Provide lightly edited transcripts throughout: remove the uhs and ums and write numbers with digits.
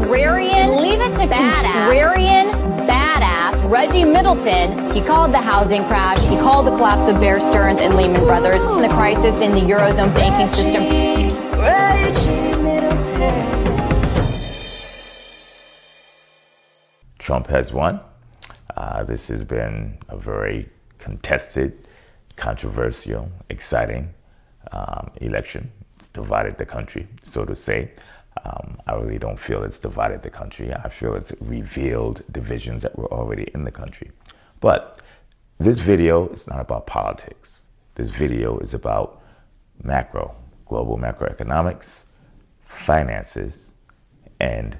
contrarian, leave it to contrarian badass Reggie Middleton. He called the housing crash, he called the collapse of Bear Stearns and Lehman Brothers, and the crisis in the Eurozone banking system. Trump has won. This has been a very contested, controversial, exciting election. It's divided the country, so to say. I really don't feel it's divided the country. I feel it's revealed divisions that were already in the country. But this video is not about politics. This video is about global macroeconomics, finances, and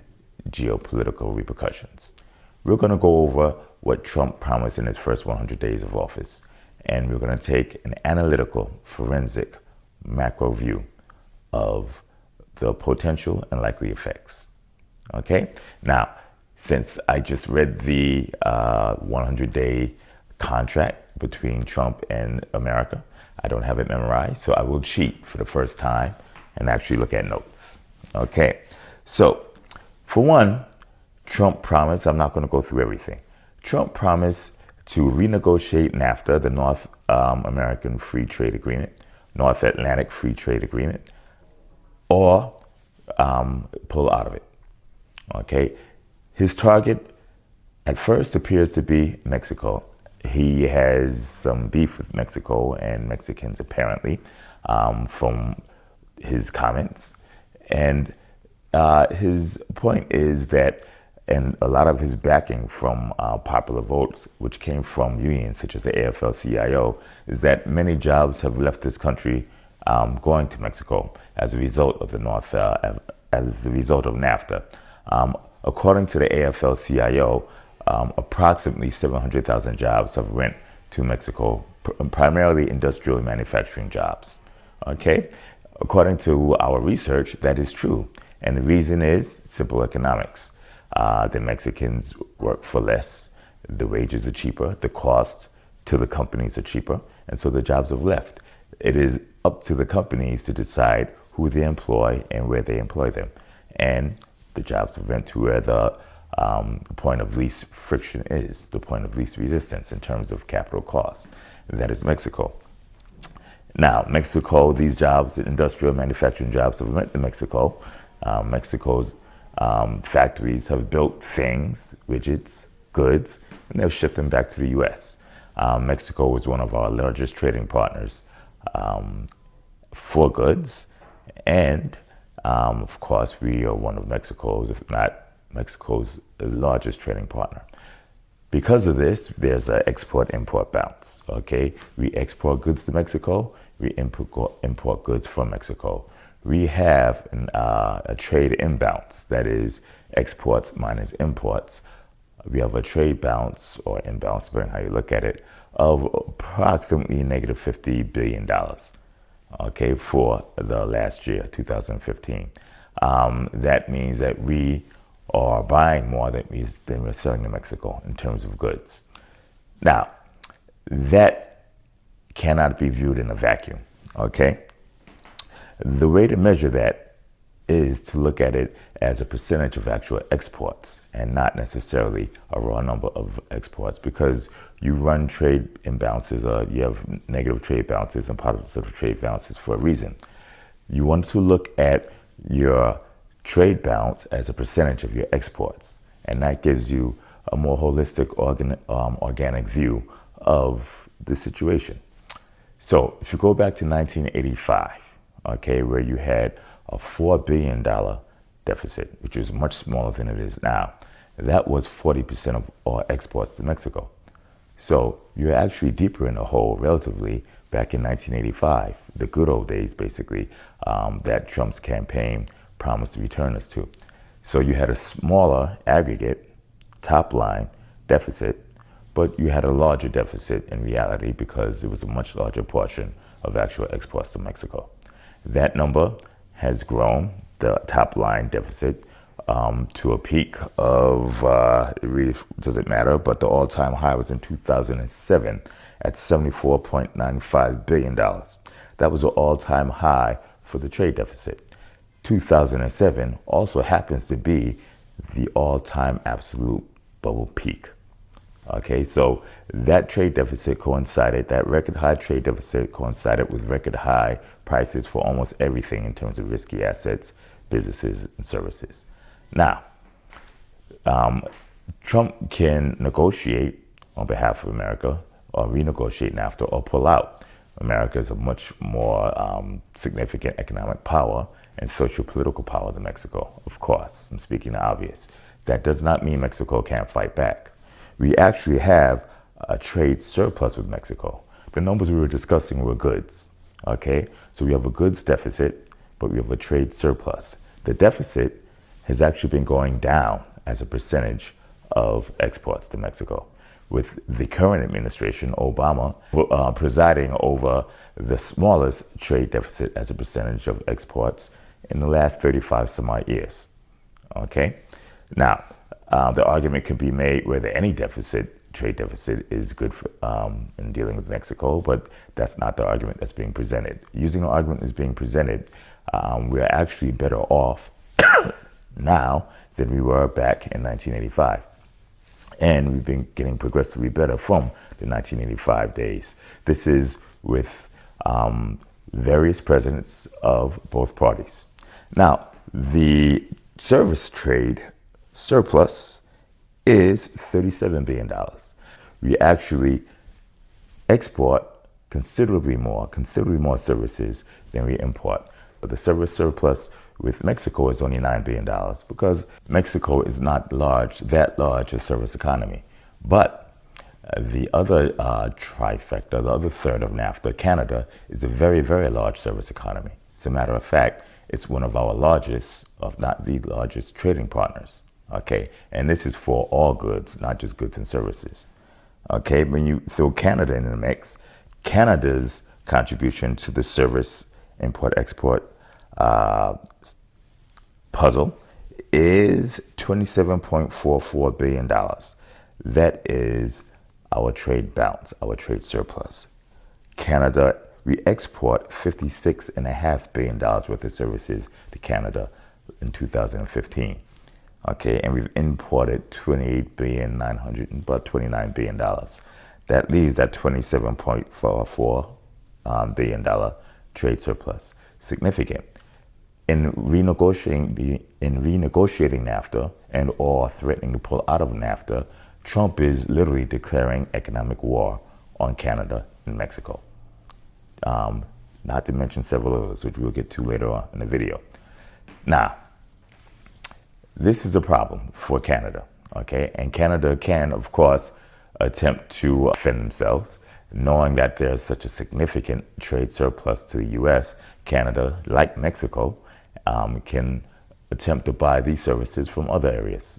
geopolitical repercussions. We're going to go over what Trump promised in his first 100 days of office, and we're going to take an analytical, forensic, macro view of the potential and likely effects. Okay? Now, since I just read the 100-day contract between Trump and America, I don't have it memorized, so I will cheat for the first time and actually look at notes. Okay? So, for one, Trump promised, I'm not going to go through everything. Trump promised to renegotiate NAFTA, the North American Free Trade Agreement, North Atlantic Free Trade Agreement, or pull out of it. Okay? His target at first appears to be Mexico. He has some beef with Mexico and Mexicans apparently from his comments. And his point is that, and a lot of his backing from popular votes, which came from unions such as the AFL-CIO, is that many jobs have left this country going to Mexico as a result of as a result of NAFTA. According to the AFL-CIO, approximately 700,000 jobs have went to Mexico, primarily industrial and manufacturing jobs. Okay? According to our research, that is true. And the reason is simple economics. The Mexicans work for less, the wages are cheaper, the cost to the companies are cheaper, and so the jobs have left. It is up to the companies to decide who they employ and where they employ them. And the jobs have went to where the point of least friction is, the point of least resistance in terms of capital costs, and that is Mexico. Now, Mexico, these jobs, industrial manufacturing jobs have went to Mexico. Mexico's factories have built things, widgets, goods, and they'll ship them back to the U.S. Mexico is one of our largest trading partners for goods, and of course, we are one of Mexico's, if not Mexico's largest trading partner. Because of this, there's an export-import bounce, okay? We export goods to Mexico, we import goods from Mexico. We have a trade imbalance, that is exports minus imports. We have a trade bounce or imbalance, depending on how you look at it, of approximately negative $50 billion, okay, for the last year, 2015. That means that we are buying more than we're selling to Mexico in terms of goods. Now, that cannot be viewed in a vacuum, okay? The way to measure that is to look at it as a percentage of actual exports and not necessarily a raw number of exports, because you run trade imbalances, you have negative trade balances and positive trade balances for a reason. You want to look at your trade balance as a percentage of your exports, and that gives you a more holistic organic view of the situation. So if you go back to 1985, okay, where you had a $4 billion deficit, which is much smaller than it is now, that was 40% of all exports to Mexico. So you're actually deeper in the hole relatively back in 1985, the good old days basically, that Trump's campaign promised to return us to. So you had a smaller aggregate top line deficit, but you had a larger deficit in reality because it was a much larger portion of actual exports to Mexico. That number has grown, the top line deficit, to a peak of, it really doesn't matter, but the all-time high was in 2007 at $74.95 billion. That was an all-time high for the trade deficit. 2007 also happens to be the all-time absolute bubble peak. Okay, so that trade deficit coincided, that record high trade deficit coincided with record high prices for almost everything in terms of risky assets, businesses, and services. Now, Trump can negotiate on behalf of America or renegotiate NAFTA or pull out. America is a much more significant economic power and social-political power than Mexico, of course. I'm speaking the obvious. That does not mean Mexico can't fight back. We actually have a trade surplus with Mexico. The numbers we were discussing were goods, okay? So we have a goods deficit, but we have a trade surplus. The deficit has actually been going down as a percentage of exports to Mexico, with the current administration, Obama, presiding over the smallest trade deficit as a percentage of exports in the last 35 some odd years, okay? Now, the argument can be made whether any trade deficit is good for, in dealing with Mexico, but that's not the argument that's being presented. Using the argument that's being presented, we're actually better off now than we were back in 1985. And we've been getting progressively better from the 1985 days. This is with various presidents of both parties. Now, the service trade surplus is $37 billion. We actually export considerably more services than we import. But the service surplus with Mexico is only $9 billion because Mexico is not that large a service economy. But the other trifecta, the other third of NAFTA, Canada, is a very, very large service economy. As a matter of fact, it's one of our largest, if not the largest, trading partners. Okay, and this is for all goods, not just goods and services. Okay, when you throw Canada in the mix, Canada's contribution to the service import-export puzzle is $27.44 billion. That is our trade balance, our trade surplus. Canada, we export $56.5 billion worth of services to Canada in 2015. Okay, and we've imported $28 billion, about $29 billion. That leaves that $27.44 billion trade surplus. Significant. In renegotiating NAFTA and or threatening to pull out of NAFTA, Trump is literally declaring economic war on Canada and Mexico. Not to mention several others, which we'll get to later on in the video. Now, this is a problem for Canada, okay? And Canada can, of course, attempt to defend themselves, knowing that there's such a significant trade surplus to the U.S. Canada, like Mexico, can attempt to buy these services from other areas.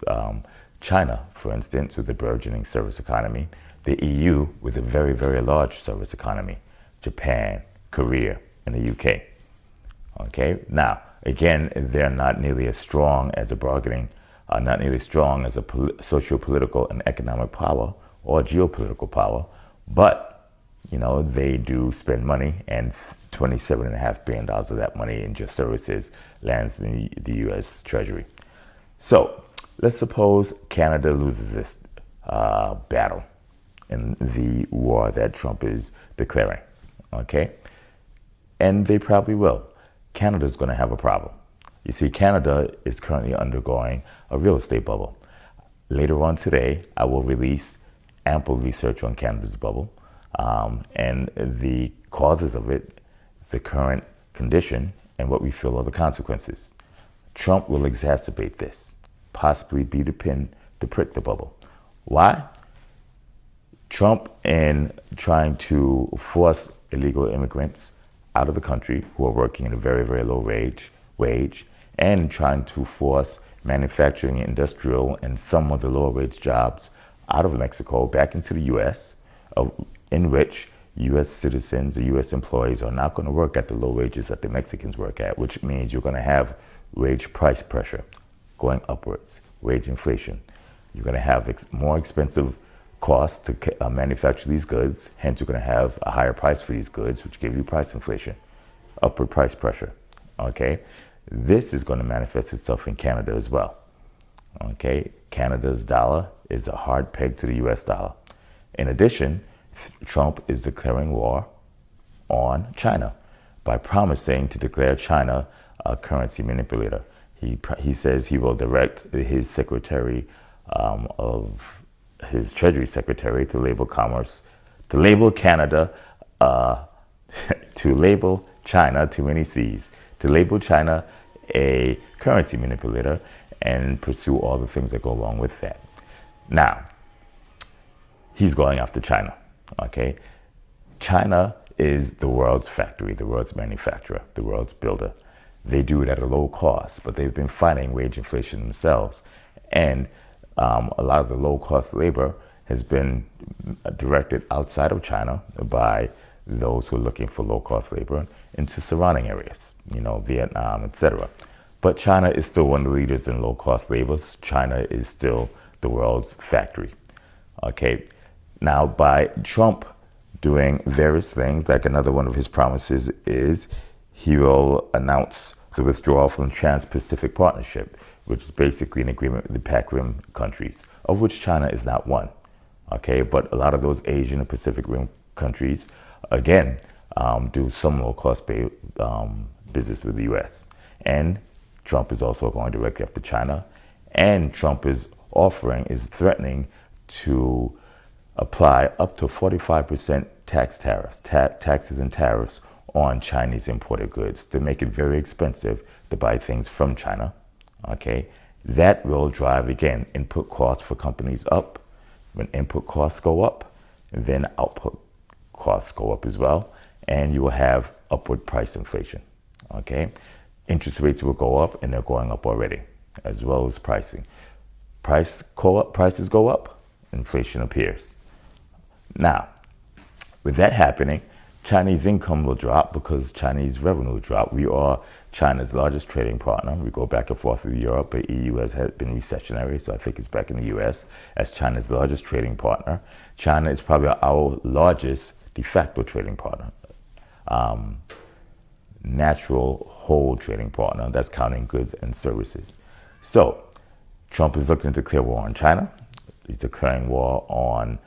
China, for instance, with a burgeoning service economy, the EU with a very, very large service economy, Japan, Korea, and the UK. Okay, now, again, they're not nearly as strong as a bargaining, not nearly strong as a socio-political and economic power or geopolitical power, but, you know, they do spend money, and $27.5 billion of that money in just services lands in the U.S. Treasury. So, let's suppose Canada loses this battle in the war that Trump is declaring, okay? And they probably will. Canada's going to have a problem. You see, Canada is currently undergoing a real estate bubble. Later on today, I will release ample research on Canada's bubble and the causes of it, the current condition, and what we feel are the consequences. Trump will exacerbate this, possibly be the pin to prick the bubble. Why? Trump, in trying to force illegal immigrants out of the country who are working at a very, very low wage, and trying to force manufacturing, industrial, and some of the lower wage jobs out of Mexico back into the U.S., in which U.S. citizens or U.S. employees are not going to work at the low wages that the Mexicans work at, which means you're going to have wage price pressure going upwards, wage inflation. You're going to have more expensive costs to manufacture these goods, hence you're going to have a higher price for these goods, which gives you price inflation, upward price pressure, okay? This is going to manifest itself in Canada as well, Okay, Canada's dollar is a hard peg to the US dollar. In addition, Trump is declaring war on China by promising to declare China a currency manipulator. He says he will direct his secretary of his Treasury Secretary to label Canada, to label China, too many C's, to label China a currency manipulator and pursue all the things that go along with that. Now, he's going after China, okay? China is the world's factory, the world's manufacturer, the world's builder. They do it at a low cost, but they've been fighting wage inflation themselves. And a lot of the low-cost labor has been directed outside of China by those who are looking for low-cost labor into surrounding areas, Vietnam, etc. But China is still one of the leaders in low-cost labor. China is still the world's factory. Okay, now by Trump doing various things, like another one of his promises is he will announce the withdrawal from Trans-Pacific Partnership, which is basically an agreement with the Pac Rim countries, of which China is not one. Okay, but a lot of those Asian and Pacific Rim countries, again, do some low-cost business with the U.S. And Trump is also going directly after China. And Trump is threatening to apply up to 45% taxes and tariffs on Chinese imported goods to make it very expensive to buy things from China. Okay, that will drive, again, input costs for companies up. When input costs go up, then output costs go up as well, and you will have upward price inflation. Okay, interest rates will go up, and they're going up already, as well as pricing. Prices go up, inflation appears. Now, with that happening, Chinese income will drop because Chinese revenue will drop. We are China's largest trading partner. We go back and forth with Europe, but EU has been recessionary, so I think it's back in the US as China's largest trading partner. China is probably our largest de facto trading partner, natural whole trading partner, that's counting goods and services. So Trump is looking to declare war on China. He's declaring war on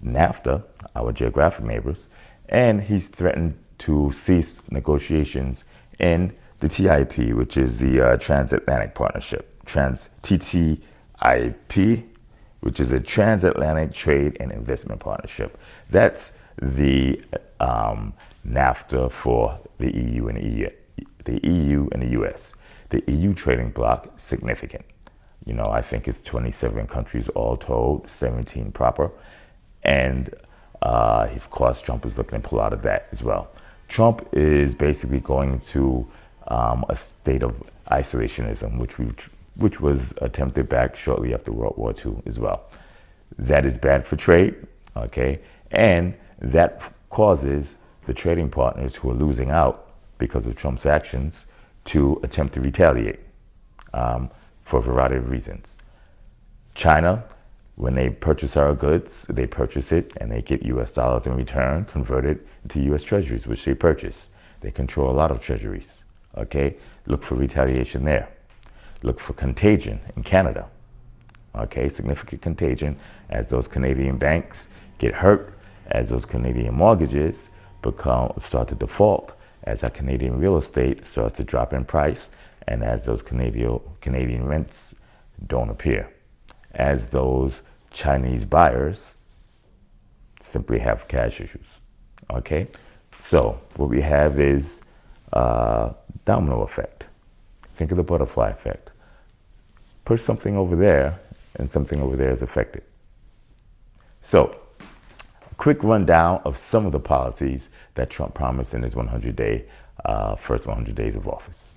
NAFTA, our geographic neighbors, and he's threatened to cease negotiations in the TIP, which is the Transatlantic Partnership, TTIP, which is a Transatlantic Trade and Investment Partnership. That's the NAFTA for the EU and the US. The EU trading bloc is significant. I think it's 27 countries all told, 17 proper. And of course, Trump is looking to pull out of that as well. Trump is basically going to a state of isolationism, which was attempted back shortly after World War II as well. That is bad for trade, okay? And that causes the trading partners who are losing out because of Trump's actions to attempt to retaliate for a variety of reasons. China, when they purchase our goods, they purchase it and they get US dollars in return, converted into US treasuries, which they purchase. They control a lot of treasuries, okay? Look for retaliation there. Look for contagion in Canada, okay? Significant contagion as those Canadian banks get hurt, as those Canadian mortgages start to default, as our Canadian real estate starts to drop in price, and as those Canadian rents don't appear, as those Chinese buyers simply have cash issues, okay? So what we have is a domino effect. Think of the butterfly effect. Push something over there, and something over there is affected. So, a quick rundown of some of the policies that Trump promised in his first 100 days of office.